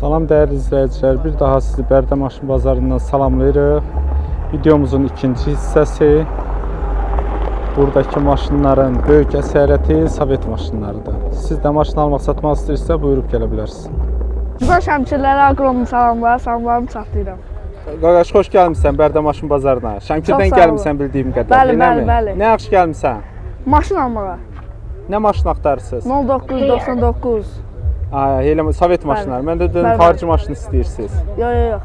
Salam değerli izləyicilər, bir daha sizi Bərdə Maşın Bazarından salamlayırıq. Videomuzun ikinci hissəsi. Buradakı maşınların böyük əsarəti Sovet maşınlarıdır. Siz də maşın almaq, satmaq istəyirsə buyurub gələ bilərsiniz. Burada Şəmkirlərə aqromu salamlarımı çatdırıram. Qaqaş, xoş gəlmişsən Bərdə Maşın Bazarına. Şəmkirdən gəlmişsən bildiyim qədər. Bəli. Nə yaxşı gəlmişsən? Maşın almağa. Nə maşın axtarırsınız? 0999. Elə Sovet maşınları. Mən də dedim xarici maşın istəyirsiniz. Yox.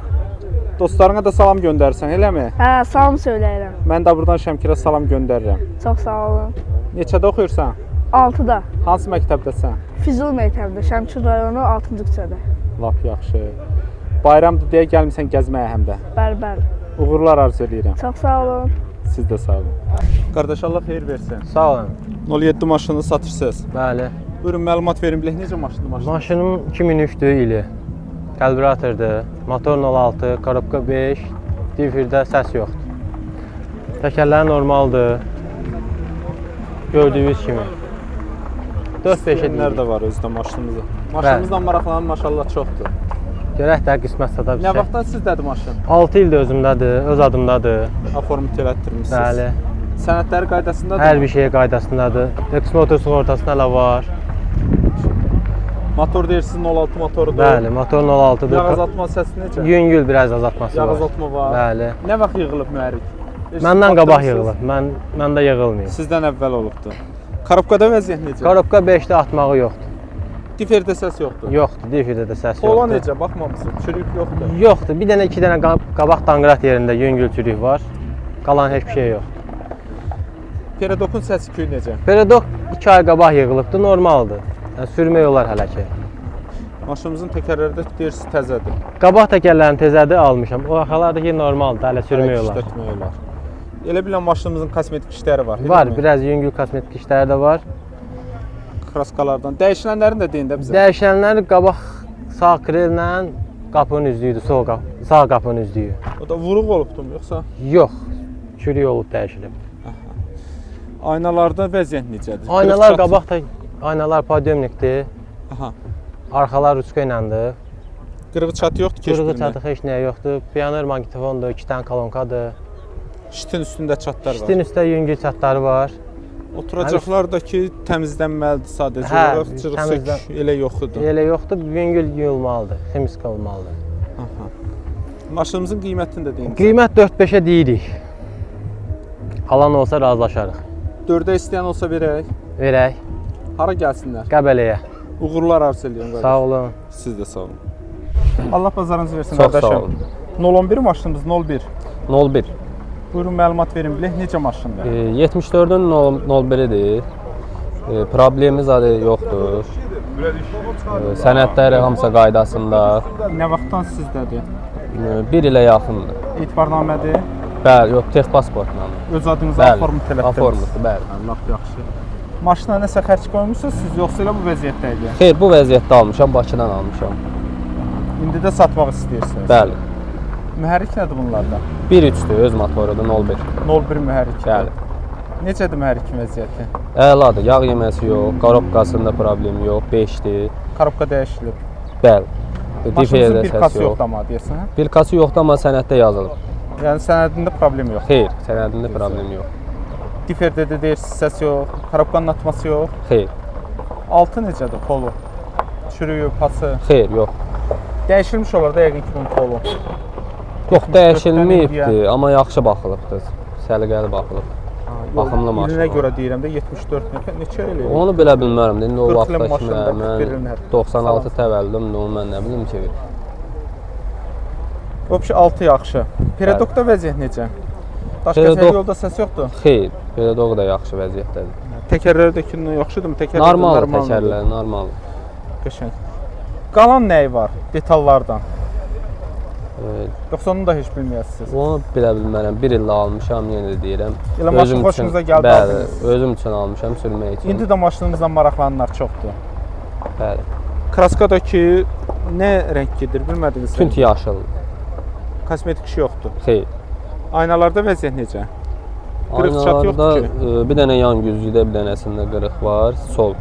Dostlarına da salam göndərsən, eləmi? Hə, salam söyləyirəm. Mən də buradan Şəmkirə salam göndərirəm. Çox sağ olun. Neçədə oxuyursan? 6-da. Hansı məktəbdəsən? Füzuli məktəbində, Şəmkir rayonu 6-cı küçədə. Lap yaxşı. Bayramdır deyə gəlmisən gəzməyə həm də. Bəli. Uğurlar arzu edirəm. Çox sağ olun. Siz də sağ olun. Qardaş, Allah xeyir versin. Sağ olun. 07 maşını satırsınız. Bəli. Buyurun, məlumat verin bilək necə maşındır maşın? Maşınım 2003 ili. Karbüratordur. Motor 06, korobka 5, difirdə səs yoxdur. Təkərləri normaldır. Gördüyünüz kimi. 4-5 Nə də var özdə maşınımızda. Maşınımızla maraqlanan maşallah çoxdur. Görək də qismət sata Nə bilsək. vaxtdan sizdədir maşın? 6 ildir özümdədir, öz adımdadır. Aformit elətdirmisiniz. Bəli. Sənədləri qaydasındadır? Hər bir şey qaydasındadır. Eksporter sığortasında hələ var. Motor deyirsiniz 06 motorudur. Bəli, motor 06-dır. Yağ azaltma səsi necə? Yüngül biraz azaltması Yağ var. azaltma var. Bəli. Nə vaxt yığılıb mühərrik? Məndən qabaq yığılıb. Məndə yığılmayıb. Sizdən əvvəl olubdur. Korobkada vəziyyət necə? Korobka 5-də atmağı yoxdur. Diferdə səs yoxdur. Yoxdur, difirdə də səs Kola yoxdur. necə? Baxmamısınız. Çürük yoxdur. Yoxdur, bir dənə 2 dənə qabaq danqrat yerində yüngül çürük var. Qalan heç bir şey yox. Peredokun səsi küy necə? Peredok 2 ay qabaq yığılıbdı, normaldır. Yəni sürmək olar hələ ki. Maşınımızın təkərləri də deyirsiniz təzədir. Qabaq təkərlərini təzədə almışam. O arxalardakı normaldır, hələ sürmək olar. İşlətmək olar. Elə bilən maşınımızın kosmetik işləri var. Var, biraz yüngül kosmetik işləri də var. Kraskalardan. Dəyişilənlərini də deyin də bizə. Dəyişənlər qabaq sağ krellə qapının üzdüyüdür, sağ qapının üzdüyü. O da vuruq olubdur yoxsa? Yox, çürük olub dəyişilib. Aynalarda vəziyyət necədir? Aynalar qabaq da aynalar podyomnikdir. Aha. Arxalar ruçka iləndir. Qırığı çatı yoxdur ki. Qırığı çatıq heç nəyə yoxdur. Piyoner magnitofondur, 2 dənə kolonkadır. Şitin üstündə çatlar var. Şitin üstə yüngül çatları var. Oturacaqlardakı təmizlənməlidir sadəcə Hə, olaraq. Cırıq-sök elə yoxdur. Elə yoxdur, yüngül yuyulmalıdır, ximik olmalıdır. Aha. Maşınımızın qiymətini də deyin. Qiymət 4-5-ə deyirik. Alan olsa razılaşarıq. 4-ə istəyən olsa verək. Verək. Hara gəlsinlər? Qəbələyə. Uğurlar arzu edirəm. Sağ olun. Siz də sağ olun. Allah bazarınızı versin Çox qardaşım. sağ olun. 011 maşınımız 01. 01. Buyurun məlumat verin bilək necə maşındır? 74-ün 01-idir. Problemi zadı yoxdur. Sənədləri hamısı qaydasında. Nə vaxtdan sizdədir? 1 ilə yaxındır. Etibarnamədir. Bəli, yox, texpasportla. Öz adınıza aformit elətdiniz. Aformit, bəli. Allah yaxşı. Maşına nəsə xərc qoymusunuz siz yoxsa elə bu vəziyyətdə idi? Xeyr, bu vəziyyətdə almışam, Bakıdan almışam. İndi də satmaq istəyirsiniz. Bəli. Mühərrik nədir bunlarda? 1.3-dür, öz motorudur, 01. 01 mühərrik. Bəli. Necədir mühərrikin vəziyyəti? Əladır, yağ yeməsi yox, qarobkasında problem yox, 5-dir. Korobka dəyişilib. Bəli. Maşınızın bir kası yoxdur amma deyəsən, hə? Bir kası yoxdur, amma sənəddə yazılıb. Yəni sənədində problem yox. Xeyr, sənədində problem yox. Diferdə də deyirsiniz səs yox, korobkanın atması yox. Xeyr. Altı necədir polu? Çürüyü, pası. Xeyr, yox. Dəyişilmiş olar da yəqin ki bunun polu. Yox, dəyişilməyibdir, amma yaxşı baxılıbdır. Səliqəli baxılıb. Baxımlı maşın. İlinə görə deyirəm də 74 neçə eləyir? Onu bilə bilmərəm. İndi o 40 ilin vaxtda maşınında kimi verin mən hər. 96 təvəllüdüm, onu mən nə bilim ki. Vəbşi 6 yaxşı. Peredokda vəziyyət necə? Daş kəsər yolda səs yoxdur? Xeyr, Peredok da yaxşı vəziyyətdədir. Təkərlərdəkindən yaxşıdırmı? Normal təkərlər, normal. Qəşəng. Qalan nəyi var detallardan? Yoxsa onu da heç bilməyəsiniz? Onu bilə bilmərəm. 1 ildə almışam, yenə də deyirəm. Elə maşın xoşunuza gəldi aldınız? Bəli, özüm üçün almışam, sürmək üçün. İndi də maşınımızdan maraqlananlar çoxdur. Bəli. Kraskadakı nə rəng gedir bilmədiniz? Tünd yaşıl. Kosmetik iş yoxdur. Xeyr. Aynalarda vəziyyət necə? Qırıq çat Aynalarda yoxdur ki? bir dənə yan güzgüdə bir dənəsində qırıq var, sol.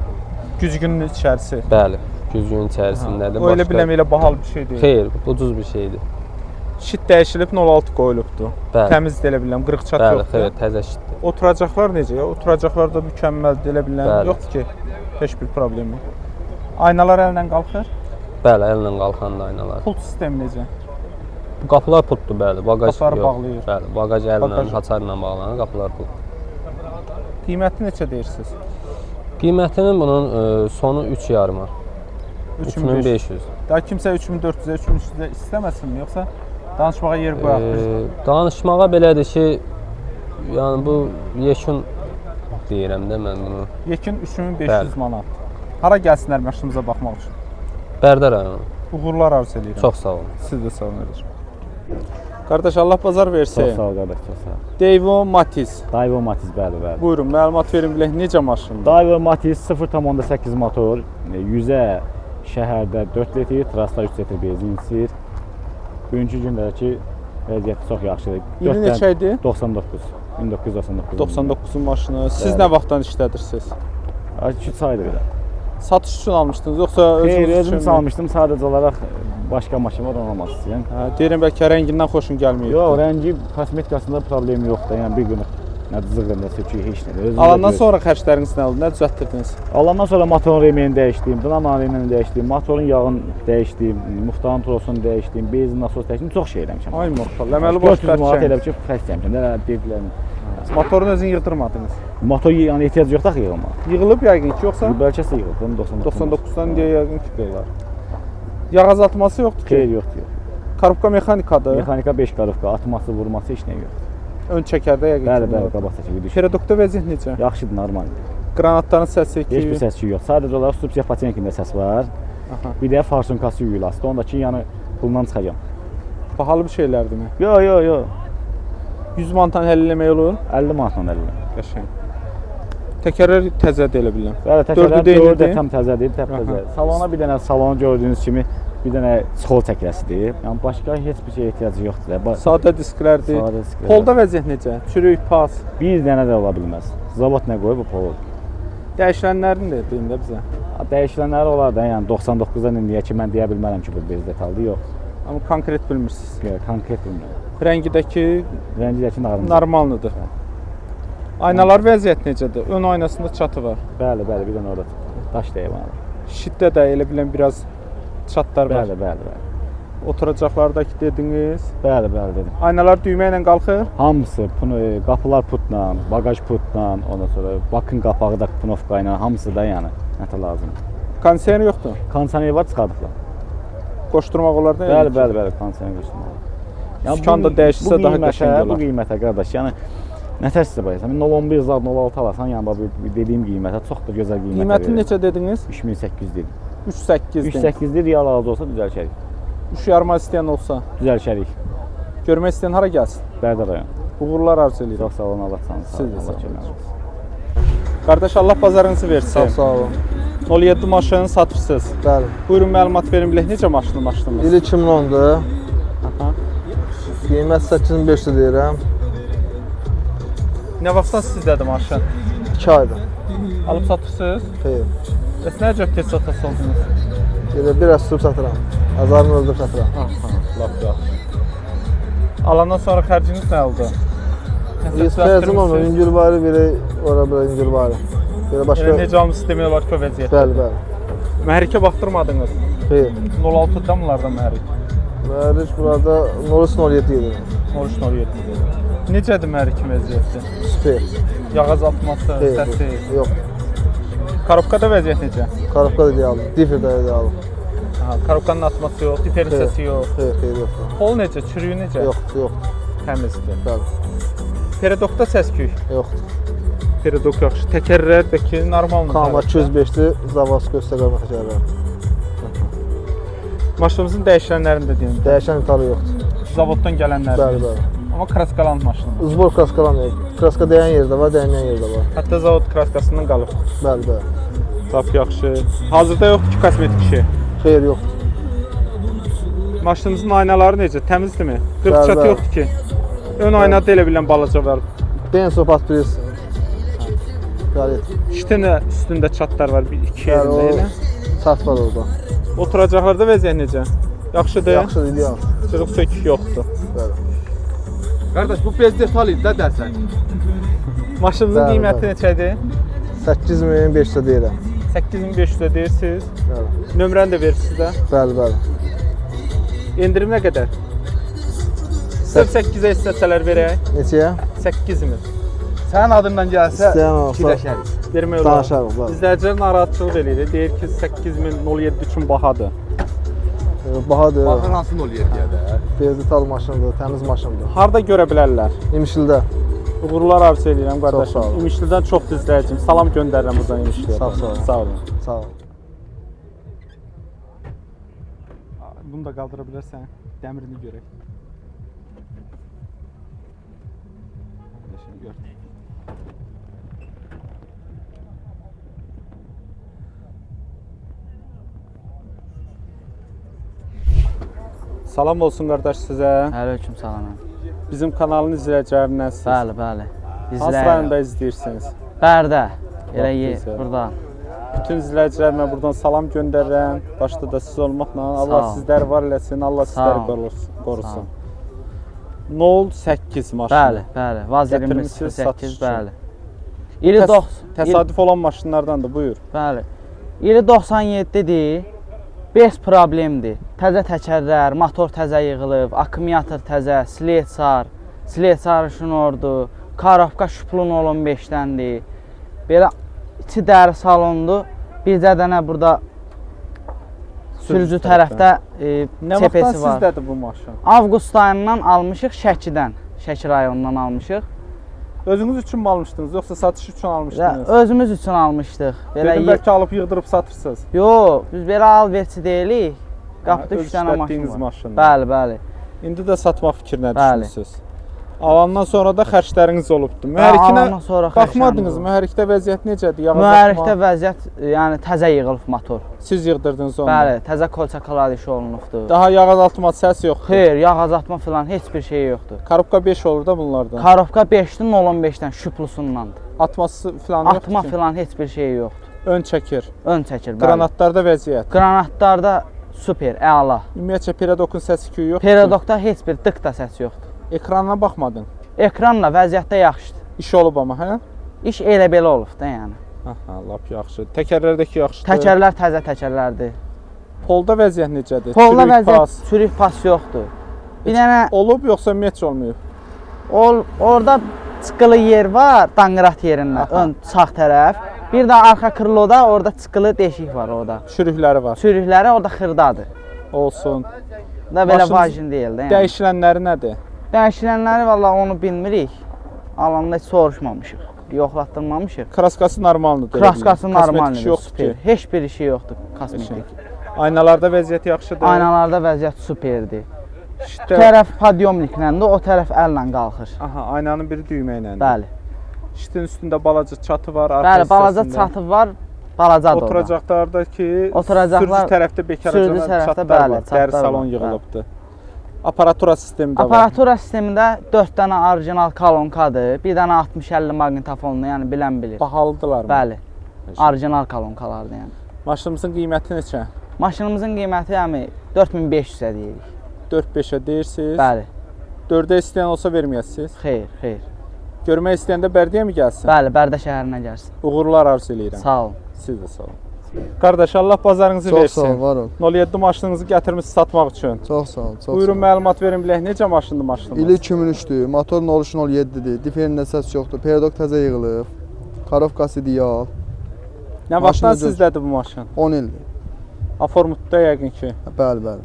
Güzgünün içərisi. Bəli. 800 gün içərisindədir. O elə biləm elə bahalı bir şey deyil. Xeyr, ucuz bir şeydir. Şit dəyişilib 06 qoyulubdu. Bəli. Təmizdir elə biləm, qırıq çat Bəli, yoxdur. xeyr, təzə şitdir. Oturacaqlar necə ya? Oturacaqlar da mükəmməldir elə biləm. Bəli. Yoxdur ki, heç bir problem yox. Aynalar əllə qalxır. Bəli, əllə qalxan da aynalar. Pult sistemi necə? Bu qapılar pultdur, bəli. Bagaj Qapıları yox. bağlayır. Bəli, bagaj əllə, Bagaj. haçarla bağlanan qapılar pult. Qiyməti neçə deyirsiniz? Qiymətinin bunun sonu 3,5-a. 3500. Daha kimsə 3400-ə, 3300-ə istəməsinmi, yoxsa danışmağa yer qoyaq biz? Danışmağa belədir ki, yəni bu yekun deyirəm də mən bunu. Yekun 3500 Bəli. manat. Hara gəlsinlər maşınımıza baxmaq üçün? Bərdə rayonu. Uğurlar arzu edirəm. Çox sağ olun. Siz də sağ olun. Qardaş, Allah bazar versin. Çox sağ ol qardaş, çox sağ ol. Daewoo Matiz. Daewoo Matiz, bəli, bəli. Buyurun, məlumat verin bilək necə maşındır? Daewoo Matiz 0,8 motor, 100-ə şəhərdə 4 litr, trasda 3 litr benzin içir. Bugünkü gündəki vəziyyəti çox yaxşıdır. İli neçə idi? 99. 1999. 99-un maşını. Siz Bəli. nə vaxtdan işlədirsiniz? 2 aydır belə. Satış üçün almışdınız, yoxsa Xeyr, özünüz özüm üçün? salmışdım, sadəcə olaraq başqa maşın var, onu almaq istəyirəm. Hə, deyirəm bəlkə rəngindən xoşun gəlməyib. Yox, rəngi, kosmetikasında problem yoxdur. Yəni bir gün nə zığır, nə söküyü, heç nə. Özünüzə Alandan göz- sonra xərcləriniz nə oldu? Nə düzəltdirdiniz? Alandan sonra motorun remeni dəyişdim, dinamo remeni dəyişdim, motorun yağını dəyişdim, muxtarın trosunu dəyişdim, benzin nasosunu dəyişdim, çox şey eləmişəm. Ay mortal, əməli boş 400 manat xərclər. elə bir ki, xərcləmişəm. Nə dedilər? Motorun özünü yığdırmadınız. Motor yəni ehtiyac yoxdur axı yığılmağa. Yığılıb yəqin ki, yoxsa Bəlkəsə yığıldı, 99. 99-dan deyə yəqin ki, qılırlar. Yağ azaltması yoxdur Xeyr, ki. yoxdur, yox. Korobka mexanikadır. Mexanika 5 qarıqqa, atması, vurması heç nə yoxdur. Ön çəkərdə yəqin Bəli, ki. bəli, bunlar. qabaq çəkir düşür. Perodokda vəziyyət necə? Yaxşıdır, normaldır. Qranatların səsi Heç bir ki. səs yox. Sadəcə olaraq Subsiya Patenkində səs var. Aha. Bir də farsunkası yuyulası. Ondakı yəni pulundan çıxacam. Bahalı bir şeylərdirmi? Yox, yox, yox. 100 manatdan həll eləmək olur. 50 manatdan 50. Qəşəng. Təkərlər təzədir elə bilirəm. Bəli, təkərlər Dördü 4 deyildi. tam təzədir, təzə. Aha. Salona bir dənə salonu gördüyünüz kimi bir dənə çol çəkiləsidir. Yəni başqa heç bir şey ehtiyacı yoxdur. Sadə disklərdir. Sadə disklər. Polda vəziyyət necə? Çürük, pas. Bir dənə də ola bilməz. Zavod nə qoyub bu polu? Dəyişilənlərini də deyin də bizə. Dəyişilənləri olar da, yəni 99-dan indiyə ki mən deyə bilmərəm ki bu bez detallı yox. Amma konkret bilmirsiniz. Yox, konkret bilmirəm. Rəngidəki Rəngidəki narımız. normaldır. Aynalar vəziyyət necədir? Ön aynasında çatı var. Bəli, bəli, bir dənə orada daş dəyib var. Şitdə də elə bilən biraz çatlar var. Bəli, bəli, bəli. Oturacaqlardakı dediniz. Bəli, bəli dedim. Aynalar düymə ilə qalxır. Hamısı, qapılar putla, bagaj putla, ondan sonra bakın qapağı da punovka ilə, hamısı da yəni nətə lazımdır. Kondisioner yoxdur. Kondisioner var çıxardıqlar. Qoşdurmaq olar da. Bəli, bəli, bəli, kondisioner qoşulmalı. Sükan da dəyişsə daha qəşəng Bu olar. qiymətə qardaş, yəni nətər sizə bayırsan? 011 zad 06 alasan, yəni bu dediyim qiymətə çox da gözəl qiymətə. Qiymətin neçə dediniz? 3800 dedim. 3.8 din. 3.8-dir, real razı olsa düzəlşərik. 3 yarıma istəyən olsa, Düzəlşərik. görmək istəyən hara gəlsin? Bərdə rayon. Uğurlar arzu edirəm. Çox sağ olun, Allah canınızı sağ Siz olun. də sağ Allah olun. kömək olsun. Qardaş, Allah bazarınızı versin. Çox sağ olun. 07 maşını satırsınız. Bəli. Buyurun məlumat verin bilək necə maşınımız? İl 2010-dur. Aha. Qiymət 8500 deyirəm. Nə vaxtdan sizdədir maşın? 2 aydır. Alıb satırsınız? Xeyr. Bəs nə cür tez satası oldunuz? Elə bir az sürüb satıram. Azarını öldürüb satıram. Lap yaxşı. Alandan sonra xərciniz nə oldu? Biz xərcim olmur. Yüngül var, biri ora bura yüngül var. Belə başqa. Elə necə almışsınız demək olar ki, o vəziyyət. Bəli, bəli. Məhərrikə baxdırmadınız. Xeyr. 06-da mılardan məhərrik? Məric burada 0307 idi. 13.07-dir. Necədir məhərrikin vəziyyəti? Süper. Yağ azaltması, Xeyr. səsi. Yox. Korobkada vəziyyət necə? Korobka da deyalım. Difer də deyalım. Aha, korobkanın atması yox, diperin Xeyr. səsi yox. Xeyr, xeyr yoxdur. Pol necə, çürüyü necə? Yox, yox. Təmizdir. Bəli. Perodokda səs-küy. Yoxdur. Perodok yaxşı. Təkərlərdəki normaldır. Kama 205-dir. Zavaz göstərmə təkərlər. Maşınımızın dəyişilənlərini də deyim. Dəyişən italı yoxdur. Zavoddan gələnlər. Bəli, bəli. Amma kraskalan maşındır. Uzbor kraskalanmıyor. Kraska dəyən yerdə var, dəyənməyən yerdə var. Hətta zavod kraskasından qalıb. Bəli, bəli. Lap yaxşı. Hazırda yoxdur ki, kosmetik işi. Xeyr, yoxdur. Maşınımızın aynaları necə? Təmizdirmi? Qırıq Bəli, çatı bəli. yoxdur ki. Ön aynada elə bilən balaca var. Benzo patris. Qalet. İki dənə üstündə çatlar var, bir iki Bəli, yerində elə. o Sat var orada. Oturacaqlarda vəziyyət necə? Yaxşıdır. Yaxşıdır, ideal. Cırıq sökük yoxdur. Bəli. Qardaş bu bez detal idi də dərsən. Maşınımızın Bəli, qiyməti bəli. neçədir? 8500 deyirəm. 8500 deyirsiniz. Bəli. Nömrəni də verirsiniz də. Bəli, bəli. Endirim nə qədər? Sırf 8-ə istəsələr verək. Neçəyə? 8000. Sənin adından gəlsə İstəyən olsa fikirləşərik. Vermək olar. danışarıq. Bəli. İzləyicilər narahatçılıq eləyir. Deyir ki 8007 üçün bahadır. Bahadır. Baxın hansı 07-yə də. Detal maşındır, təmiz maşındır. Harda görə bilərlər? İmişlidə. Uğurlar arzu edirəm qardaşım. Çox sağ olun. İmişlidən çox izləyicim. Salam göndərirəm buradan İmişliyə. Sağ olun. Sağ olun. Sağ ol. Bunu da qaldıra bilərsən. Dəmirini görək. Qardaşım gör. Salam olsun qardaş sizə. Aleyküm salam. Bizim kanalın izləyicilərindənsiz. Bəli, bəli. Hansı rayonda izləyirsiniz? Bərdə. Elə Gözəl. burada. Bütün izləyicilərimə buradan salam göndərirəm. Başda da siz olmaqla Allah ol. sizləri var eləsin, Allah Sağ sizləri ol. qorusun. 08 maşını. Bəli, bəli. Vaz Gətirmisiniz 28, satış üçün. bəli. İli 90. Təsadüf olan maşınlardandır, buyur. Bəli. İli 97-dir. 5 problemdir. Təzə təkərlər, motor təzə yığılıb, akkumulyator təzə, silet sarışın ordu, karobka şuplun 15-dəndir. Belə içi dəri salondur. Bircə dənə burada sürücü tərəfdə Nə vaxtdan çepesi var. sizdədir bu maşın? Avqust ayından almışıq Şəkidən. Şəki rayonundan almışıq. Özünüz üçün mü almışdınız, yoxsa satış üçün almışdınız? Özümüz üçün almışdıq. Dedim bəlkə alıb yığdırıb satırsınız. Yox, biz belə al-verçi deyilik. Qapıda öz 3 dənə işlətdiyiniz maşın var. maşındır. Bəli, bəli. İndi də satmaq fikrinə Bəli. düşmüsünüz. Alandan sonra da xərcləriniz olubdu. Alandan sonra Mühərrikinə baxmadınız, xərclərimiz mühərrikdə vəziyyət necədir? Yağ Mühərrikdə azaltma. vəziyyət, yəni təzə yığılıb motor. Siz yığdırdınız onu. Bəli, təzə kolçakalar işi olunubdur. Daha yağ azaltma səs yoxdur. Xeyr, yağ azaltma falan heç bir şey yoxdur. Karobka 5 olur da bunlardan. Karobka 5-dən 15-dən şüplusundandır. Atması falan yoxdur Atma ki. falan heç bir şey yoxdur. Ön çəkir. Ön çəkir, bəli. Qranatlarda vəziyyət. Qranatlarda super, əla. Ümumiyyətcə peredokun səsi küyü yoxdur. Peredokda heç bir dık da səs yoxdur. Ekranına baxmadın. Ekranla vəziyyətdə yaxşıdır. İş olub amma, hə? İş elə belə olub da yəni. Aha, lap yaxşı. Təkərlərdəki yaxşıdır. Təkərlər təzə təkərlərdir. Polda vəziyyət necədir? Polda Çürük vəziyyət pas. sürük pas yoxdur. Bir dənə Olub yoxsa metr olmayıb? orada çıxılı yer var, danqırat yerində, ön sağ tərəf. Bir də arxa krıloda orada çıxılı deşik var orada. Çürükləri var. Sürükləri orada xırdadır. Olsun. Da belə Maşın vacin deyil də yəni. Dəyişilənləri nədir? Dəyişilənləri vallahi onu bilmirik. Alanda heç soruşmamışıq. Yoxlatdırmamışıq. Kraskası normaldır. Kraskası Kosmetik normaldır. işi yoxdur Super. ki. Heç bir işi yoxdur kosmetik. Aynalarda vəziyyət yaxşıdır. Aynalarda vəziyyət superdir. Bu İşdə, tərəf podyomnikləndi, o tərəf əllə qalxır. aha, aynanın biri düymə ilə. Bəli. İştin üstündə balaca çatı var, arxa Bəli, balaca hissəsində. çatı var, balacadır orada. Oturacaqlardakı Oturacaqlar- sürücü tərəfdə bekar sürücü açılan tərəfdə çatlar bəli, var. çatlar Dəri salon var, yığılıbdır. Aparatura sistemi də var. Aparatura sistemində 4 dənə orijinal kolonkadır, bir dənə 60-50 maqnitofonlu, yəni bilən bilir. Bahalıdırlar mı? Bəli. Orijinal kolonkalardır yəni. Maşınımızın qiyməti neçə? Maşınımızın qiyməti yəni 4500-ə deyirik. 4-5-ə deyirsiniz. Bəli. 4-ə istəyən olsa verməyəsiniz. Xeyr, xeyr. Görmək istəyəndə Bərdəyə mi gəlsin? Bəli, Bərdə şəhərinə gəlsin. Uğurlar arzu eləyirəm. Sağ olun. Siz də sağ olun. Qardaş, Allah bazarınızı Çox versin. sağ ol, var ol. 07 maşınınızı gətirmisiniz satmaq üçün. Çox sağ ol, çox Buyurun məlumat verin bilək, necə maşındır maşınımız? İli 2003-dür, motor 0307-dir, diferində səs yoxdur, peredok təzə yığılıb, karofkası ideal, Nə vaxtdan maşınımız- sizdədir bu maşın? 10 ildir. Aformutda yəqin ki. Bəli, bəli.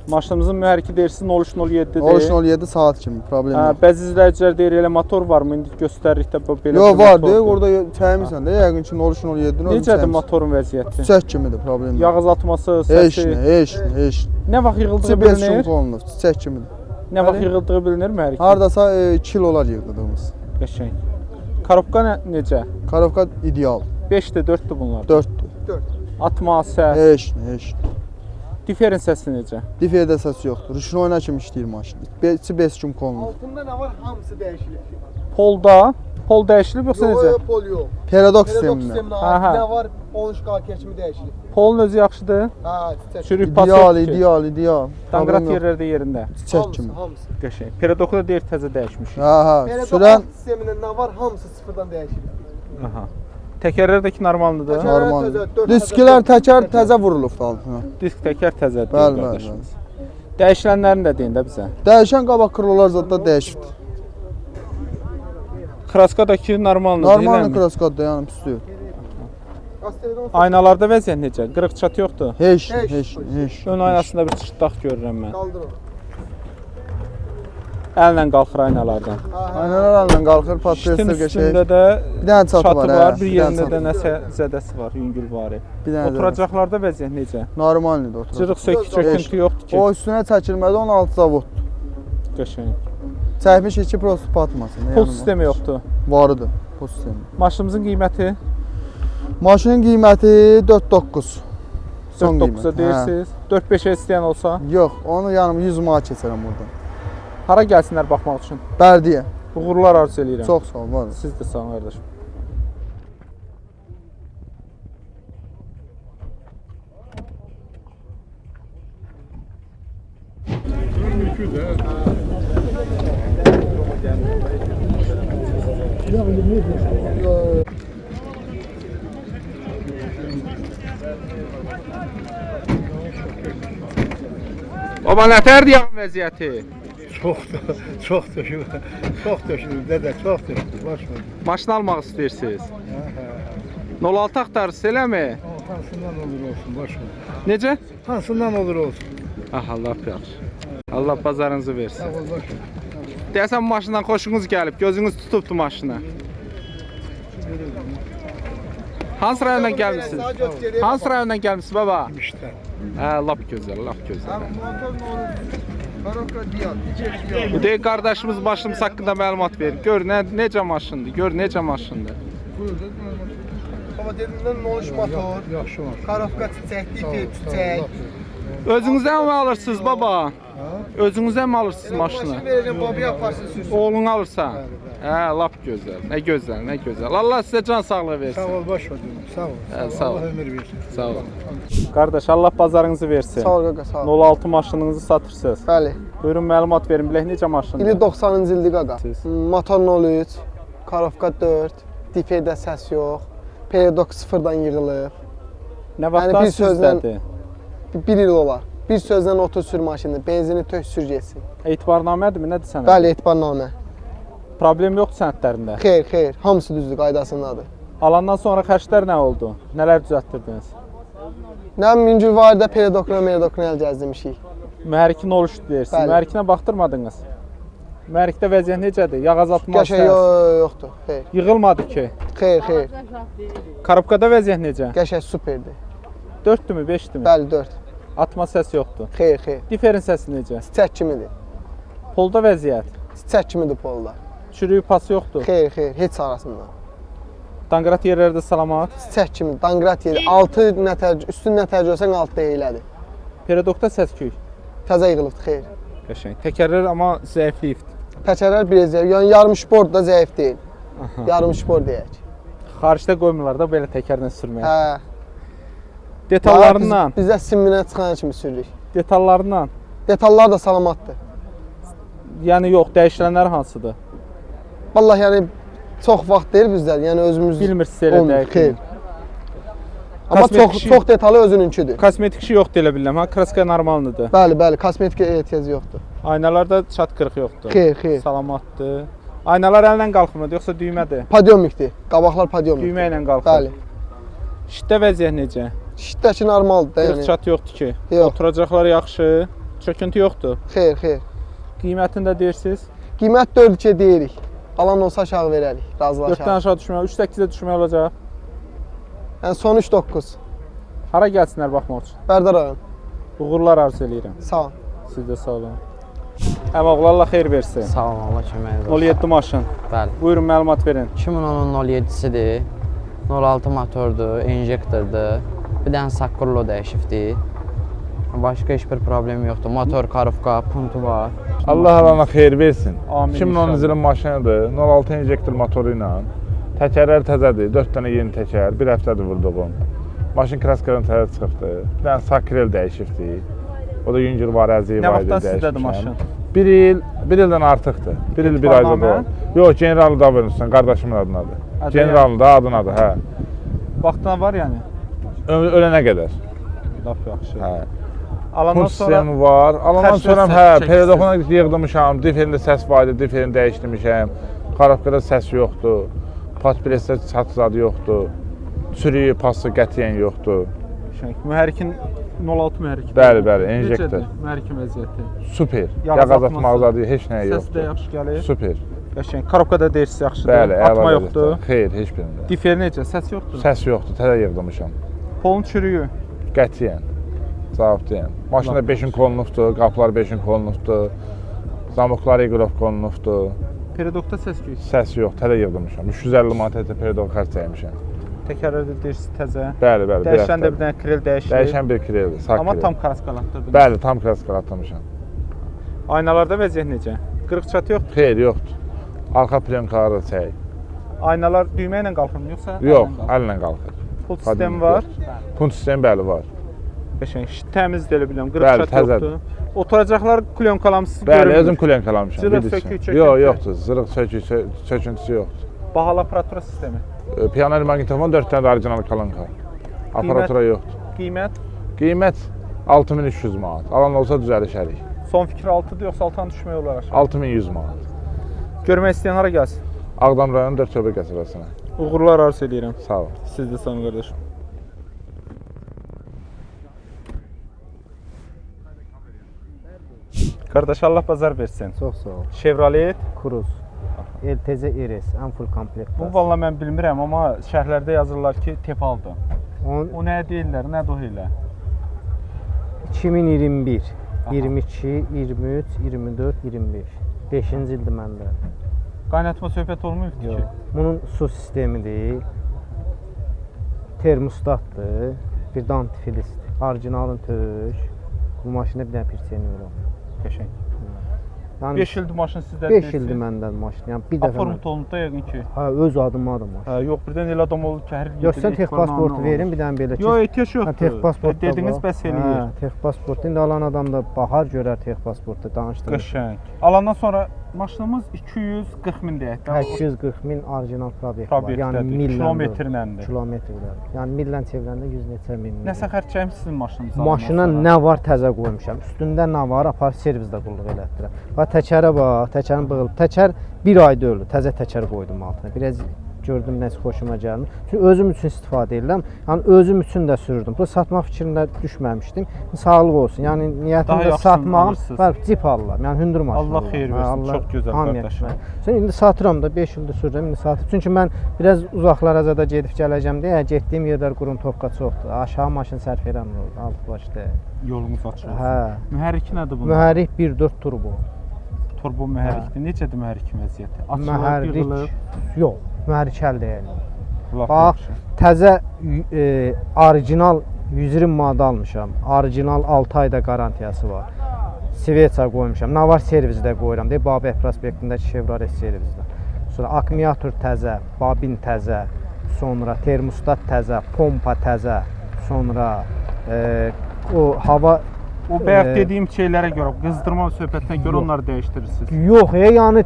Maşınımızın mühərriki deyirsiniz 0307-dir. 0307 saat kimi, problem Hə, yox. bəzi izləyicilər deyir elə motor varmı? İndi göstəririk də bu belə Yox, bir var, motordur. deyək, orada çəymirsən də, yəqin ki 0307-nin özü Necədir çəymirsən. motorun vəziyyəti? Çiçək kimidir, problem Yağ yox. azaltması, Heç səsi. nə, heç nə, heç nə. Nə vaxt yığıldığı Çiçək 5 gün bilinir? olunur, çiçək kimidir. Nə vaxt yığıldığı bilinir mühərrik? Hardasa kilolar yığdığımız. Qəşəng. Korobka necə? Karofka ideal, 5-də 4-dür bunlar. 4-dür. Atma, səs, Heç nə, heç nə. diferent səsi necə? Diferdə səs yoxdur. Rüşnoyna kimi işləyir maşın. İçi 5 gün konulur. Altında nə var? Hamısı dəyişilir. Polda, pol dəyişilib yoxsa necə? Pol yox. Peredok Peredok sistemində. sisteminə Aha. aid nə var? 13 qalkiyə kimi dəyişilib. Polun özü yaxşıdır. Ha, çiçək. Çürük pas İdeal, yoxdur ki. ideal. Danqrat Problem yox. yerləri də yerində. Çiçək kimi. Hamısı. Qəşəng. Peredoku da deyir təzə dəyişmiş. Ha, Belə sürən sistemində nə var? Hamısı sıfırdan dəyişilib. Aha. Təkərlər də ki normaldır. Təkər- normal. təzə, dörd Disklər təzə, təkər təzə. təzə vurulub altına. Disk təkər təzədir Bəli, bəli, qardaşımız. Dəyişilənlərini də deyin də bizə. Dəyişən qabaq krıllar zətdə dəyişibdi. Kraskadakı normaldır. Normal kroskadır, yəni pis deyil. Qasteledon Aynalarda vəziyyət necə? Qırıq çat yoxdur. Heç. Ön aynasında bir çıtdaq görürəm mən. qaldır onu. Əllə qalxır aynalardan. Aynalar əllə qalxır, Şitin patrester üstündə qəşəng. də Bir dənə çatı çatı var, var, hə, bir bir dənə yerində çatı. də nəsə zədəsi var, yüngülvari. Bir dənə də. Oturacaqlarda vəziyyət necə? Normaldır oturacaq. Cırıq sökük çöküntü yoxdur ki. O üstünə çəkilmədi, 16 zavod. Qəşəng. Çəkmiş 2 prosu patmasın. Pul sistemi yoxdur. Varıdır, pul sistemi. Maşınımızın qiyməti Maşının qiyməti 4.9. Son 4.9-a qiymət. deyirsiniz. 4-5-ə istəyən olsa, Hə. Yox, onu yanım 100 manat keçərəm buradan. hara gəlsinlər baxmaq üçün? Bərdiyə. Uğurlar arzu eləyirəm. Çox sağ ol, var. Siz də sağ olun qardaşım. Baba nətər deyəm vəziyyəti? Çox döşünür, dədə, çox döşünür, başma. Maşın almaq istəyirsiniz? 06 axtarırsınız eləmi? Hansından olur olsun, başma. Necə? Hansından olur olsun. Aha, lap yaxşı. Allah bazarınızı versin. Sağ ol, başma. Deyəsən maşından xoşunuz gəlib, gözünüz tutubdu maşına. Hansı rayondan gəlmisiniz? Hansı rayondan gəlmisiniz baba? İşte. Hə, lap gözəl, lap gözəl. Motor nə olur? Barokla diyan. Bu deyək qardaşımız maşınımız haqqında məlumat verir. Gör necə maşındır, gör necə maşındır. Baba dedindən 13 motor. Yaxşı var. Karovka çiçək, dipil çiçək. Özünüzə mi alırsınız baba? Özünüzə mi alırsınız maşını? Maşını verəcəm, babaya aparsın sürsün. Oğlunu alırsan? Hə, lap gözəl. Nə gözəl, nə gözəl. Allah sizə can sağlığı versin. Sağ ol, başma. Sağ ol. Hə, sağ ol. Allah ömür versin. Sağ olun. Qardaş, Allah bazarınızı versin. Sağ ol qaqa, sağ ol. 06 maşınınızı satırsınız. Bəli. Buyurun məlumat verin, bilək necə maşındır? İli 90-cı ildir qaqa. Siz? Motor 03, Karovka 4, dipeydə səs yox. Pedok sıfırdan yığılıb. Nə vaxtdan bir sözlə- sizdədir? 1 il olar. Bir sözlə otur sür maşını, benzini tök sür getsin. Etibarnamədirmi, nədir sənə? Bəli, etibarnamə. Problem yoxdur sənədlərində. Xeyr, hamısı düzdür, qaydasındadır. Alandan sonra xərclər nə oldu? Nələr düzəltdirdiniz? Nə Mingülvaridə Medokuna əl gəzdirmişik. Mühərrikin oluşdu deyirsin. Bəli. Mühərrikinə baxdırmadınız. Mühərrikdə vəziyyət necədir? Yağ azaltma Qəşəng yoxdur. Xeyr. Yığılmadı ki. Xeyr. Korobkada vəziyyət necə? Qəşəng superdir. 4-dürmü, 5-dürmü? Bəli, 4. Atma səsi yoxdur. Xeyr. Diferin səsi necə? Çiçək kimidir. Polda vəziyyət. Çiçək kimidir polda. Çürüyü pası yoxdur. Xeyr, heç arasında. Danqrat yerlərdə salamat. Çiçək kimi, danqrat yeri. 6 nətər, üstün nətər görsən 6 eylədir. Peredokda səs-küy. Təzə yığılıbdır, xeyr. Qəşəng. Təkərlər amma zəifliyibdir. Təkərlər biraz zəif, yəni yarım sport da zəif deyil. Yarım sport deyək. Xaricdə qoymurlar da belə təkərlə sürməyə. Hə. Detallarından, Bizdə simminə çıxan kimi sürürük. detallarından. Detallar da salamatdır. Yəni yox, dəyişilənlər hansıdır? Vallahi yəni çox vaxt deyil bizdə, yəni özümüz Bilmirsiniz elə olmur, dəqiq. xeyr. Amma Kosmetik şey- çox detalı özününküdür. Kosmetik şey yoxdur elə bilirəm. Ha, kraska normaldır. Bəli, kosmetika ehtiyacı yoxdur. Aynalarda çat qırıq yoxdur. Xeyr. Salamatdır. Aynalar əllə qalxmır, yoxsa düymədir? Padyomikdir. Qabaqlar padyomik. Düymə ilə qalxır. Bəli. Şitdə vəziyyət necə? Şiddəki normaldır da Qırıq yəni. çat yoxdur ki. Yox. Oturacaqlar yaxşı. Çöküntü yoxdur. Xeyr. Qiymətini də deyirsiniz. Qiymət 4-2 deyirik. Alan olsa aşağı verərik, 4-dən razılaşarıq. aşağı düşmək, 3-8-ə düşmək olacaq. Yəni son 3-9. Hara gəlsinlər baxmaq üçün? Bərdar rayon. Uğurlar arzu eləyirəm. Sağ ol. Siz də sağ olun. Əmoğlu Allah xeyir versin. Sağ olun, Allah köməyiniz olsun. 07 maşın. Bəli. Buyurun məlumat verin. 2010-un 07-sidir. 06 motordur, injektordur. Bir dənə sakkurlo dəyişibdir. Başqa heç bir problem yoxdur. Motor, karovka, puntu var. Allah alana xeyir versin. Amin 2010 ilin maşınıdır. 06 injektor motoru ilə. Təkərlər təzədir. 4 dənə yeni təkər. Bir həftədir vurduğum. Maşın kraskadan tərəf çıxıbdı. Bir dənə sakrel dəyişibdi. O da yüngül var, əziyi Nə var idi, vaxtdan sizdədir maşın? Bir ildən artıqdır. Bir il, bir ayda Etibarnamə? da. Yox, General Davenson, qardaşımın adınadır. Adı Generalın da adınadır, hə. Vaxtdan var yəni. Ölənə qədər. Laf yaxşı. Hə. Alandan Punt sonra sistemi var. Alandan xərclər sonra səs hə, çəkirsiniz. periodokuna yığdırmışam. Diferində səs var idi, diferini dəyişdirmişəm. Karabkada səs yoxdur. Patpresdə çat zadı yoxdur. Çürüyü, pası qətiyyən yoxdur. mühərrikin 06 mühərrik. Bəli, bəli, enjektor. Necədir mühərrikin vəziyyəti? Super. Yağ Yağ azaltması, azaltmaq zadı heç nəyə Səs də yoxdur. yaxşı gəlir. Super. Qəşəng. Karabkada deyirsiz yaxşıdır. Bəli, Atma əla yoxdur. vəziyyətdə. Xeyr, heç birində. Difer necə? Səs yoxdur. Səs yoxdur, təzə yığdırmışam. Polun çürüyü. Qətiyyən. Cavabdayım. Maşında 5-in kolunubdur, qapılar 5-in kolunubdur. Zamoklar iqrof kolunubdur. Periodokda səs gəlir. Səs yox, təzə yığdırmışam. 350 manat pedok xərc çəkmişəm. Təkərlərdə deyirsiz təzə. Bəli, bəli. Dəyişən də bir dənə krel dəyişir. Dəyişən bir kreldir, sağ Amma krel. tam kraskalatdırdınız. Bəli, tam kraskalatmışam. Aynalarda vəziyyət necə? Qırıq çatı yoxdur. Xeyr, yoxdur. Arxa plyonkaları çək. Aynalar düymə ilə qalxırmı yoxsa? Yox, əllə qalxır. Punt sistemi var. Punt sistemi bəli var. Qəşəng. Təmizdir elə bilirəm. Qırıq Bəli, çatı təzədir. yoxdur. Oturacaqlar klyonkalamışsız Bəli, görünmür. özüm plyonkalammışam. Zırıq, bir sökük, dişim. çöküntü. Yox, yoxdur. Zırıq, sökük, söküntüsü yoxdur. Bahalı aparatura sistemi. Piano maqnitofon 4 dənə də orijinal kalanka. Aparatura yoxdur. Qiymət? Qiymət 6300 manat. Alan olsa düzəlişərik. Son fikir 6-dır yoxsa 6-dan düşmək olar aşağı? 6100 manat. Görmək istəyən hara gəlsin? Ağdam rayonu 4 Töbə qəsəbəsinə. Uğurlar arzu edirəm. Sağ ol. Siz də sağ olun qardaşım. Qardaş Allah bazar versin. Çox sağ ol. Chevrolet Cruz. LTZ RS, ən full komplekt. Bu valla mən bilmirəm, amma şərhlərdə yazırlar ki, Tefaldır. O nəyə deyirlər, nədir o elə? 2021, 22, 23, 24, 25. 5-ci ildir məndə. Qaynatma söhbət olmayıb ki? Bunun su sistemidir. Termostatdır. Bir də antifilisdir. Orijinalın tök. Bu maşında bir dənə pirçeni var. Qəşəng. Yəni 5 ildir maşın sizdə. 5 ildir məndən maşın. Yəni bir dəfə. Aformut olunub da yəqin ki. Hə, öz adıma maşın. Hə, yox, birdən elə adam olur ki, hər il. Yox, sən tex pasportu verin, bir dənə belə ki. Yox, ehtiyac yoxdur. Tex pasport dediniz bəs eləyir. Hə, tex pasport. İndi alan adam da baxar, görər tex pasportda danışdırır. Qəşəng. Alandan sonra maşınımız 240 min deyək də. 240 min orijinal probekt var. Yəni kilometrləndir. Kilometrlər. Yəni millə çevirəndə 100 neçə min. Nəsə xərc çəkmisiniz maşınınıza? Maşına nə var təzə qoymuşam. Üstündə nə var apar servizdə qulluq elətdirəm. Bax təkərə bax, təkərin bığıl. Təkər 1 ayda öldü. Təzə təkər qoydum altına. Biraz gördüm nəsə xoşuma gəldi. Çünki özüm üçün istifadə edirəm. Yəni özüm üçün də sürürdüm. Bu satmaq fikrində düşməmişdim. Sağlıq olsun. Yəni niyyətimdə satmağım, var cip alıram. Yəni hündür maşın. Allah xeyir versin. Çox gözəl qardaşım. Sonra indi satıram da 5 ildir sürürəm. İndi satır. Çünki mən biraz uzaqlara zada gedib gələcəm deyə getdiyim yerlər qurun-toqqa çoxdur. Aşağı maşın sərf eləmir. Alt başda. Yolumuz açıq olsun. Hə. Mühərrik nədir bunun? Mühərrik 1.4 turbo. Turbo mühərrikdir. Necədir mühərrikin vəziyyəti? Mühərrik yox. Mühərrik əl deyil. Bax, təzə orijinal 120 manat almışam. Orijinal 6 ayda qarantiyası var. Sveça qoymuşam. Nə var servizdə qoyuram deyə Babək prospektindəki Chevrolet servizdə. Sonra akkumulyator təzə, babin təzə, sonra termostat təzə, pompa təzə, sonra o hava o bayaq dediyim şeylərə görə, qızdırma söhbətinə görə onları dəyişdirirsiniz. Yox, yəni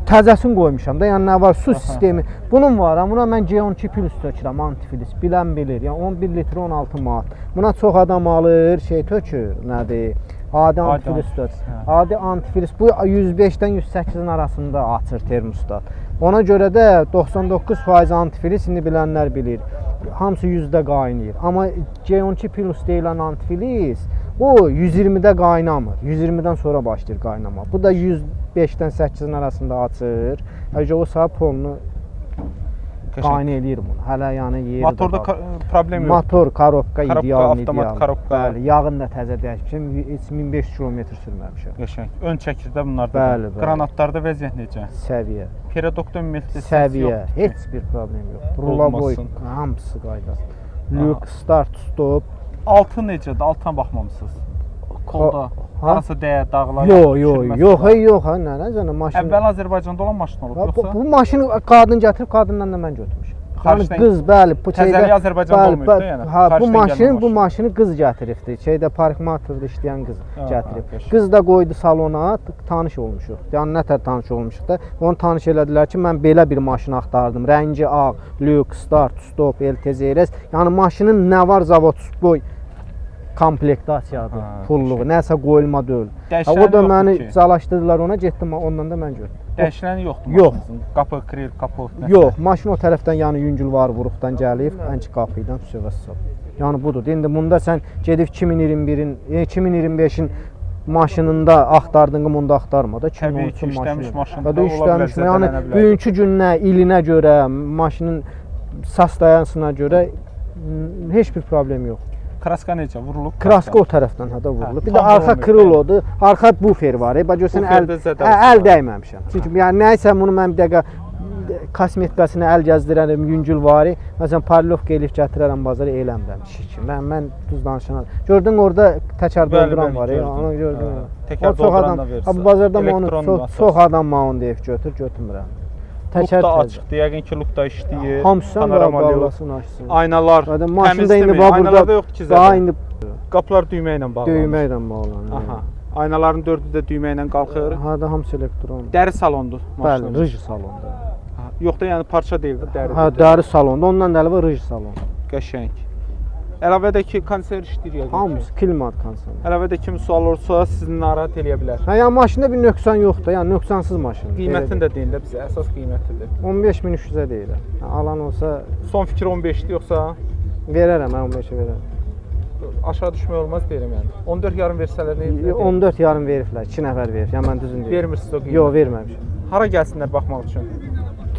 təzəsini qoymuşam da, yəni nə var, su sistemi. Bunun var, buna mən G12 plus tökürəm, antifilis, bilən bilir. Yəni 11 litr 16 manat. Buna çox adam alır, şey tökür, nədir? Adi antifilis tökür. Adi antifilis bu 105-dən 108-in arasında açır termostat. Ona görə də 99% antifilis indi bilənlər bilir. Hamısı 100-də qaynayır. Amma G12 plus deyilən antifilis o 120-də qaynamır. 120-dən sonra başlayır qaynama. Bu da 105-dən 8-in arasında açır. Əgər o saat polunu qaynı eləyir bunu. Hələ yəni yeri motorda problem yox. Motor, korobka ideal, avtomat korobka. Bəli, yağını da təzə dəyişmişəm. 1500 kilometr sürməmişəm. Qəşəng. Ön çəkirdə bunlarda. Bəli, bəli. Qranatlarda vəziyyət necə? Səviyyə. Periodokda ümumiyyətlə səviyyə, heç bir problem yox. Rulaboy, hamısı qaydası. Luke, start, stop. Altı necədir? Altdan baxmamısınız. Kolda harasa dəyə, dağlar. Yox, nə maşın. Əvvəl Azərbaycanda olan maşın olub yoxsa? Bu maşını qadın gətirib, qadından da mən götürmüşəm. Xaricdən- qız bəli bu Təzəli Azərbaycanda olmayıb da, yəni. Ha, bu Xaricdən maşın gəlmə bu maşın. maşını qız gətiribdi. Şeydə parkmatorda işləyən qız gətirib. qəşəng. Qız da qoydu salona, tanış olmuşuq. Yəni nətər tanış olmuşuq da. Onu tanış elədilər ki, mən belə bir maşın axtardım. Rəngi ağ, lüks, start, stop, LTZ RS. Yəni maşının nə var zavodskoy komplektasiyadır, pulluğu, nəsə qoyulma deyil. Dəyişəni O da yoxdur məni ki. calaşdırdılar ona, getdim ondan da mən gördüm. Dəyişiləni yoxdur Yox. maşınızın. Qapı, kril, kapot. nəsə. Yox, maşın o tərəfdən yəni yüngül var vuruqdan gəlib, ənki qapıdan sövəsə. Yəni budur. İndi bunda sən gedib 2021-in, 2025-in maşınında axtardığın bunda axtarma da Təbii ki, 2013 işləmiş maşında da ola bilər, işləmiş. Yəni zədələnə bilər. bugünkü gününə, ilinə görə, maşının sastayansına görə heç bir problem yox. Kraska necə vurulub? Kraska o tərəfdən hə də vurulub. Hə, Bir də tam arxa vurulmayıb, krılodur, arxa bufer var. Bax görsən əl Buferdə zədələnib. əl dəyməmişəm. Çünki yəni nəysə bunu mən bir dəqiqə kosmetikasına əl gəzdirərəm, yüngül vari. Məsələn, parlovka elif gətirərəm bazara eləmirəm. Şiki. Mən düz danışanam. Gördün orada təkər Bəli, dolduran bəli, var. gördüm. Onu gördüm. Hə, O təkər çox dolduran adam. da versə. Ha, bu bazarda mən onu Elektron çox basas. çox adam mən onu deyib götürmürəm. Təkər Lukda təzə. açıqdır, yəqin ki, lukda işləyir. Hamısı panorama luk, bağlasın, açsın. aynalar Zaten maşında təmizdirmi? indi bax Aynalarda burada yoxdur ki, daha zədə. indi Qapılar düymə ilə bağlanır. düymə ilə bağlanır. Aha. Aynaların 4-ü də düymə ilə qalxır. Ha da hamısı elektron. Dəri salondur Bəli, maşının. rıj salonda. Yox da yəni parça deyil də, dəri. Ha, dəri salonda. Ondan da əlavə rıj salon. Qəşəng. Əlavədəki konser işləyir yəqin ki. Hamısı klimat kondisioner. Əlavədə kim sual olursa sizi narahat eləyə bilər. Ha, yəni maşında bir nöqsan yoxdur. Yəni nöqsansız maşın. Qiymətini də deyin də bizə, əsas qiymətidir. 15300-ə deyirəm. Yəni, alan olsa Son fikir 15-dir yoxsa verərəm, mən 15-ə verərəm. aşağı düşmək olmaz deyirəm yəni. 14 yarım versələr nə edir? 14 yarım veriblər, 2 nəfər verib. Yəni mən düzün deyirəm. Vermirsiniz o qiymət. Yox, verməmişəm. Hara gəlsinlər baxmaq üçün?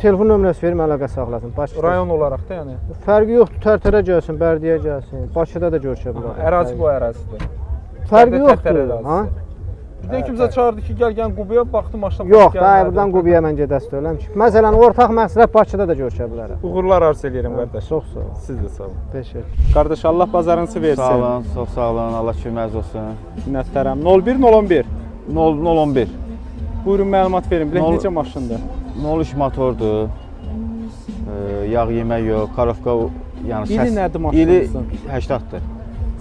Telefon nömrəsi verim, əlaqə saxlasın. Başqa Rayon olaraq da yəni. fərqi yoxdur. Tərtərə gəlsin, Bərdəyə gəlsin. Bakıda da görüşə bilər. Ərazi bu ərazidir. Fərqi Tərtər yoxdur. ərazisi. Ha? Birdən kimsə çağırdı ki, gəl Qubaya baxdım maşına. Yox, da buradan Qubaya mən gedəsi deyiləm ki. Məsələn, ortaq məqsəd Bakıda da görüşə bilərəm. Uğurlar arzu eləyirəm qardaş. Çox sağ ol. Siz də sağ olun. Təşəkkür. Qardaş Allah bazarınızı versin. Sağ olun, çox sağ olun. Allah köməyiniz olsun. Minnətdaram. 01 011. Buyurun məlumat verin. Bilək Nol- necə maşındır? 03 motordur. Yağ yemək yox, karovka yəni İli nədir maşınınızın? İli 80-dır.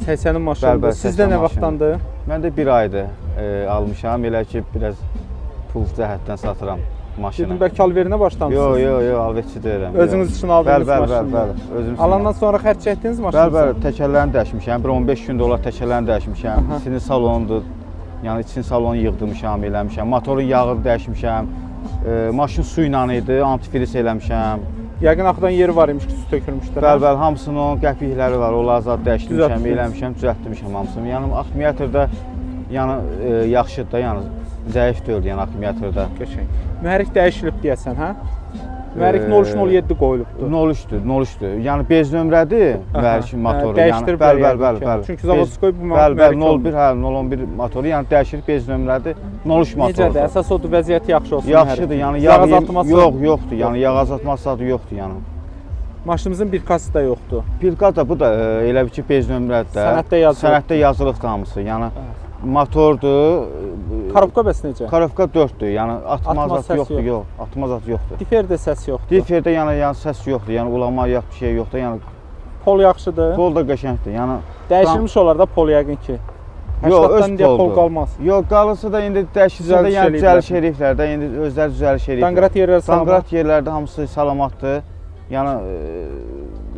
80-in maşınıdır. Bəli, Sizdə 80 nə maşın. vaxtdandır? Məndə 1 aydır almışam. Elə ki biraz pul cəhətdən satıram maşını. Dedim bəlkə alverinə başlamısınız. Yox, alvetçi deyirəm. Özünüz üçün aldığınız maşındır. Bəli, özüm üçün. Alandan sonra xərc etdiniz maşınınızı? Bəli, təkərlərini dəyişmişəm. Bir 15 gün dolar təkərlərini dəyişmişəm. İçini salondur. Yəni için salonu yığdırmışam, eləmişəm. Motorun yağını dəyişmişəm. Maşın su ilə idi, antifriz eləmişəm. Yəqin axıdan yeri var imiş ki, su tökülmüşdür. Bəli, hamısının qəpikləri var. Onları zad dəyişdirmişəm, Düzəltdiniz. eləmişəm, düzəltdirmişəm hamısını. Yəni akkumulyatorda yəni yaxşıdır da, yəni zəif deyil, yəni akkumulyatorda. Qəşəng. Mühərrik dəyişilib deyəsən, hə? Mühərrik 0307 qoyulubdur. 03-dür. Yəni bez nömrədir mühərrikin motoru. Dəyişdiriblər Bəli. Çünki zavodskoy bu Bəli, mühərrik 01, hə, 011 motoru, yəni dəyişir bez nömrədir. 03 motorudur. Necədir? Əsas odur, vəziyyəti yaxşı olsun. Yaxşıdır, yəni yağ azaltması yoxdur. Yəni yağ azaltması zadı yoxdur, yəni. Maşınımızın bir kası da yoxdur. Pilka da bu da elə bir ki bez nömrədir də. Sənəddə yazılıb. Sənəddə yazılıbdır hamısı. Yəni motordur. Karovka bəs necə? Karovka 4-dür. Yəni atma Atma zat səs yoxdur, yox. yox. Atma zat yoxdur. Diferdə səs yoxdur. Diferdə yəni səs yoxdur. Yəni ulama yox, bir şey yoxdur. Yəni Pol yaxşıdır. pol da qəşəngdir. Yəni Dəyişilmiş olar da pol yəqin ki. yox, öz 80-dan deyə pol poldur. qalmaz. Yox, qalırsa da indi dəyişilsə də yəni düzəliş eləyiblər də. İndi özləri düzəliş eləyiblər. Danqrat yerləri salamat. Danqrat yerlərdə hamısı salamatdır. Yəni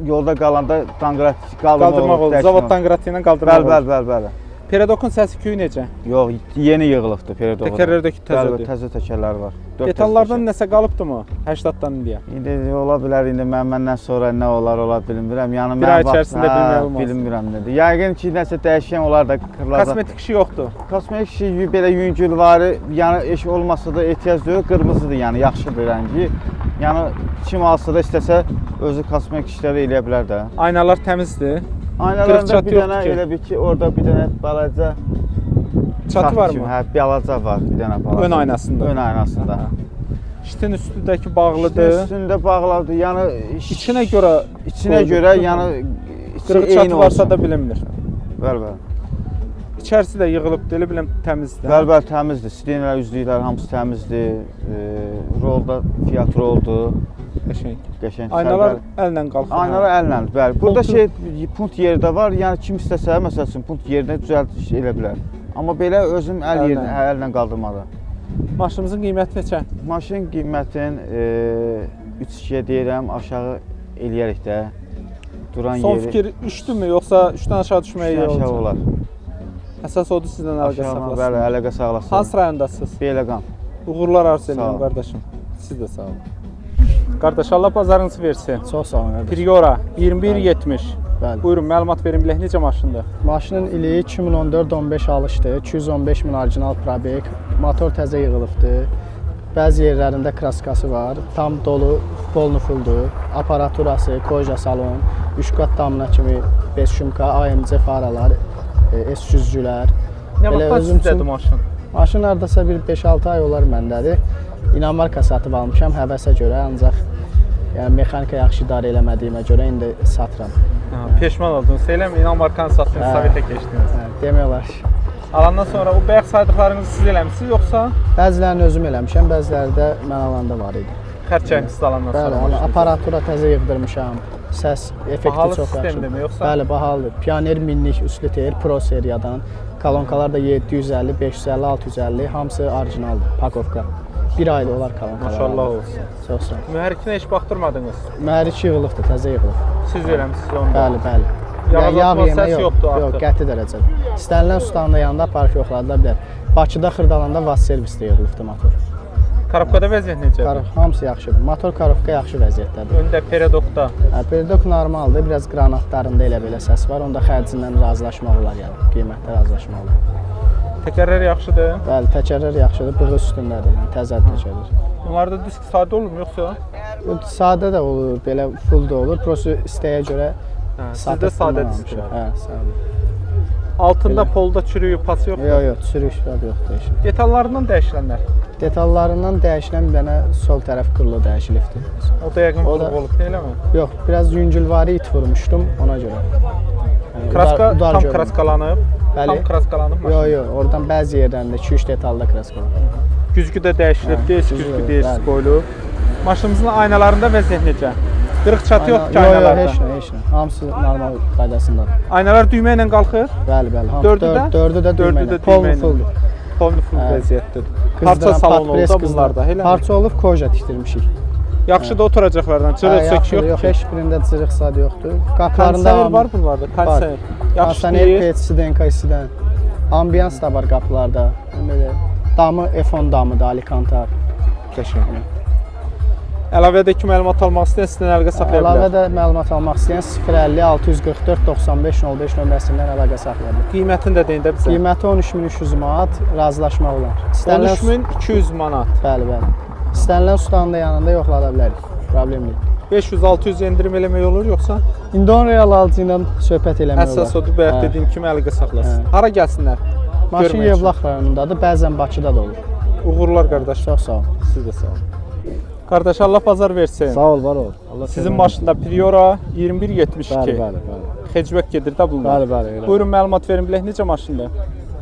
yolda qalanda danqrat Qaldırmaq olur. Zavod danqratı ilə qaldırmaq olur. Bəli. Peredokun səsi küyü necə? Yox, yeni yığılıbdır peredokda. Təkərlərdəki təzədir. Təzə təkərlər var. Detallardan nəsə qalıbdımı? 80-dan indiyə. İndi ola bilər, indi məndən sonra nə ola bilmirəm. Yəni Bir ay içərisində bilmək olmaz. Bilmirəm nədir. Yəqin ki, nəsə dəyişən olar da qırılacaq. Kosmetik işi yoxdur. Kosmetik işi belə yüngül varı, yəni eş olmasa da ehtiyac deyil, qırmızıdır, yəni yaxşıdır rəngi. Yəni kim alsa da istəsə özü kosmetik işləri eləyə bilər də. Aynalar təmizdir. Aynalarında bir dənə elə bir ki, orada bir dənə balaca çatı var mı? Hə, balaca var, bir dənə balaca. Ön aynasında. Ön aynasında. Şitin üstündəki bağlıdır. Üstündə bağlıdır. Yəni içinə görə yəni qırıq çatı varsa da bilinmir. Bəli. İçərisi də yığılıbdır, elə biləm təmizdir. Bəli, təmizdir. Silinlər, üzlüklər hamısı təmizdir. Rolda Fiat roldur. Qəşəng. Qəşəng. Aynalar əllə qalxır. Aynalar əllə, bəli. Burada şey punt yeri də var. Yəni kim istəsə, məsəl üçün punt yerinə düzəlt elə bilər. Amma belə özüm əllə qaldırmalı. Maşınımızın qiyməti neçə? Maşın qiymətin 3-2-yə deyirəm, aşağı eləyərik də. Duran Son yeri. fikir 3-dürmü yoxsa 3-dən aşağı düşməyə aşağı olar. Əsas odur sizdən əlaqə saxlasın. Bəli, əlaqə saxlasın. Hansı rayondasınız? Beyləqan. Uğurlar arzu edirəm qardaşım. Siz də sağ olun. Qardaş, Allah bazarınızı versin. Çox sağ olun qardaş. Priora 2170. Bəli. Buyurun, məlumat verin bilək necə maşındır? Maşının ili 2014-15 alışdır. 215 min orijinal probek. Motor təzə yığılıbdır. Bəzi yerlərində kraskası var. Tam dolu, futbol nüfuldur. Aparaturası, koja salon, 3 qat damına kimi 5 şumka, AMC faralar, S300-cülər. Nə vaxtdan sizdədir maşın? Maşın hardasa bir 5-6 ay olar məndədir. İnammarka satıb almışam həvəsə görə, ancaq yəni mexanika yaxşı idarə eləmədiyimə görə indi satıram. Peşman oldunuz. Eləmi İnammarkanı satdınız, Sovetə keçdiniz. Demək olar. Alandan sonra o bayaq saydıqlarınızı siz eləmisiniz yoxsa? Bəzilərini özüm eləmişəm, bəziləri də mən alanda var idi. Xərc çəkmisiniz alandan sonra? Bəli, aparatura təzə yığdırmışam. Səs effekti çox yaxşıdır. Bahalı sistemdir yoxsa? Bəli, bahalıdır. Pioner minlik üslü teyir Pro seriyadan. Kolonkalar da 750, 550, 650, hamısı orijinaldır, pakovka. Bir ayda olar kolonkalar. Maşallah olsun. Çox sağ olun. Mühərrikinə heç baxdırmadınız? Mühərrik yığılıbdır, təzə yığılıb. Siz eləmisiniz onu? Bəli, bəli. Yağ yemək yoxdur artıq? Yox, qəti dərəcədə. İstənilən ustanın yanında park yoxladıla bilər. Bakıda Xırdalanda VAZ servisdə yığılıbdır motor. Karobkada vəziyyət necədir? Hamısı yaxşıdır. Motor karobka yaxşı vəziyyətdədir. Öndə peredokda? Peredok normaldır. Biraz qranatlarında elə belə səs var. Onda xərcindən razılaşmaq olar, yəni qiymətdə razılaşmaq olar. Təkərlər yaxşıdır? Bəli, təkərlər yaxşıdır. Bığı üstündədir, yəni təzə təkərlər. Bunlarda disk sadə olurmu yoxsa? Sadə də olur, belə full da olur. Prosu istəyə görə sizdə sadə disk var. Hə, sadə. Altında polda çürüyü, pası yoxdur? Yox, çürük yoxdur. Detallarından dəyişilənlər? Detallarından dəyişilən bir dənə sol tərəf krilo dəyişilibdir. O da yəqin vurğu olub, eləmi? Yox, biraz yüngülvari it vurmuşdum ona görə. Kraska tam kraskalanıb? Bəli. Tam kraskalanıb maşın? Yox, oradan bəzi yerlərində 2-3 detalda kraskalanıb. Güzgü də dəyişilib, güzgü dəyişik qoyulub. Maşınımızın aynalarında vəziyyət necə? Qırıq çatı yoxdur ki aynalarda? Yox, heç nə. Hamısı normal qaydasındadır. Aynalar düymə ilə qalxır? Bəli, bəli. Dördü də düymə ilə. Polnufuldur. Polnuful vəziyyətdir. Parça salon oldu bunlarda, eləmi? Parça olub, koja tikdirmişik. Yaxşı da oturacaqlardan, cırıq sök yoxdur. Yox, heç birində cırıq sad yoxdur. Kondisioner var bunlarda, kondisioner. Kondisioner PC-dən, KC-dən. Ambiyans da var qapılarda. Damı F10 damıdır, Alicantar. Qəşəng. Əlavədəki məlumat almaq istəyən sizdən əlaqə saxlaya bilər. Əlavədə məlumat almaq istəyən 050 644 95 05 nömrəsindən əlaqə saxlaya bilər. Qiymətini də deyin də bizə. Qiyməti 13300 manat, razılaşmaq olar. 13200 manat. Bəli, bəli. İstənilən ustanın da yanında yoxlada bilərik. Problem deyil. 500-600 endirim eləmək olur yoxsa? İndon Real alıcı ilə söhbət eləmək olar. Əsas odur, bayaq dediyim kimi əlaqə saxlasın. Hara gəlsinlər? Maşın Yevlax rayonundadır, bəzən Bakıda da olur. Uğurlar qardaş. Çox sağ olun. Siz də sağ olun. Qardaş, Allah bazar versin. Sağ ol, var ol. Sizin maşında Priora 2172. Bəli, bəli. Xecbək gedir də bunlar. Bəli, bəli. Buyurun məlumat verin bilək necə maşındır?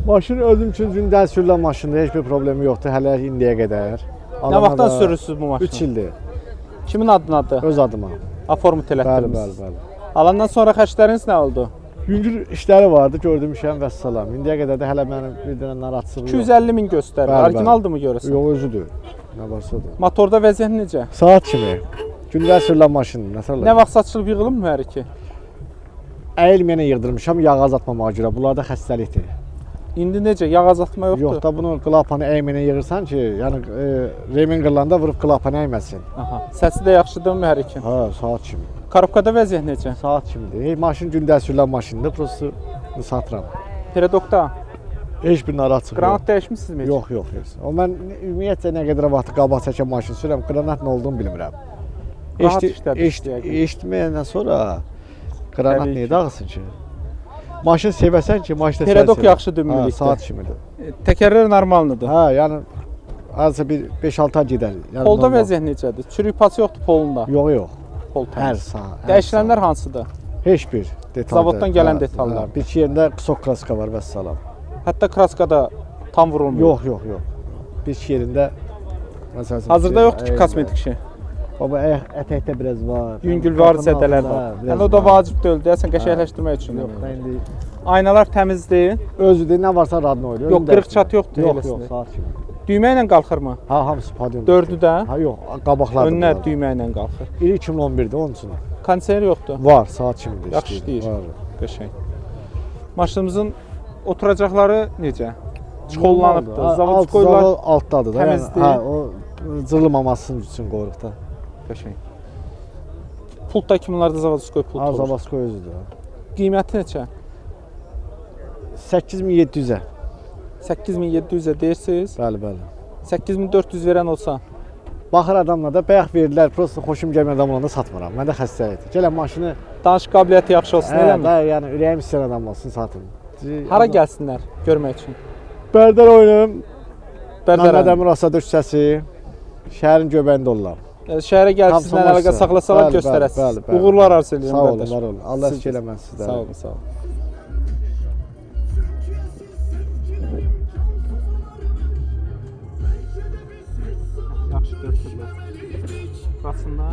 Maşın özüm üçün gündən sürülən maşındır, heç bir problemi yoxdur hələ indiyə qədər. Nə vaxtdan sürürsünüz bu maşını? 3 ildir. Kimin adınadır? Öz adıma. Aformut elətdirmiş. Bəli, bəli. Alandan sonra xərcləriniz nə oldu? Yüngül işləri vardı, gördüm işəm və salam. İndiyə qədər də hələ mənim bir dənə narahatçılıq yox. 250 min göstərir. Orijinaldır mı görəsən? Yox, özüdür. Nə varsadır. Motorda vəziyyət necə? Saat kimi. Gündə sürülən maşındır. Nə vaxt açılıb yığılıb mühərriki? Əyilməyənə yığdırmışam yağ azaltmamağa görə. Bunlar da xəstəlikdir. İndi necə? Yağ azaltma yoxdur? Yox da bunu klapanı əymənə yığırsan ki, yəni remin qırılanda vurub klapanı əyməsin. Aha. Səsi də yaxşıdır mühərrikin? Ha, saat kimi. Karobkada vəziyyət necə? Saat kimidir. Maşın gündə sürülən maşındır, prosto satıram. Peredokda? Heç bir narahatçılıq yox. Qranat dəyişmisinizmi? Yox, yox. O mən ümumiyyətlə nə qədər vaxt qabaq çəkən maşın sürürəm, qranat nə olduğunu bilmirəm. Eşitməyəndən sonra qranat niyə dağılsın ki? Maşın sevəsən ki, maşında Peredok yaxşıdır ümumilikdə. Saat kimidir. Təkərlər normaldır. Hə, yəni azca bir 5-6 ay gedər. Yəni polda vəziyyət necədir? Çürük pası yoxdur polunda? Yox, yox. Pol hər saat. Dəyişilənlər hansıdır? Heç bir detal. Zavoddan gələn detallar. Bir iki yerində qısok kraska var vəssalam. Hətta kraskada tam vurulmuyor. Yox, yox, yox. Bir iki yerində məsələn. Hazırda yoxdur ki, kosmetik şey. Baba ətəkdə biraz var. Yüngül var, Qapının zədələr altında var. biraz Yəni o da var. vacib deyil, deyəsən qəşəngləşdirmək üçün. Yox, mən indi Aynalar təmizdir. özüdür, nə varsa radını oynayır. Yox, qırıq çat yoxdur Yox, eləsində. yox, saat kimi. Düymə ilə qalxırmı? Ha, hamısı padion. Dördü də? Ha, yox, qabaqlar. Önlər düymə ilə qalxır. İli 2011-də onun üçün. Kondisioner yoxdur. Var, saat kimidir. Yaxşı işləyir. Var. Qəşəng. Maşınımızın oturacaqları necə? Çollanıbdır. Zavod qoyular altdadır da. təmizdir. Yəni, ha, o cırılmaması üçün qoyuruq da. Qəşəng. Pult da kimlərdə Zavadoskoy pult Ha, olur. Zavadoskoy özüdür. Qiyməti neçə? 8700-ə. 8700-ə deyirsiniz. Bəli, bəli. 8400 verən olsa. Baxır adamla da bayaq verirlər, prosta xoşum gəlmir adam olanda satmıram. Məndə xəstəlikdir. Gələn maşını Danış qabiliyyəti yaxşı olsun, eləmi? Hə, yəni ürəyim istəyən adam olsun, satın. Hara gəlsinlər görmək üçün? Bərdər oynayım. Bərdər. Məmmədəmir Asad küçəsi. Şəhərin göbəyində olurlar. Şəhərə gəlib sizlə əlaqə saxlasalar göstərəsiniz. Uğurlar arzu edirəm. Sağ olun, var olun. Allah əşk eləməz sizdən. Sağ olun, sağ olun. Yaxşı dörtdürlər. Qasında.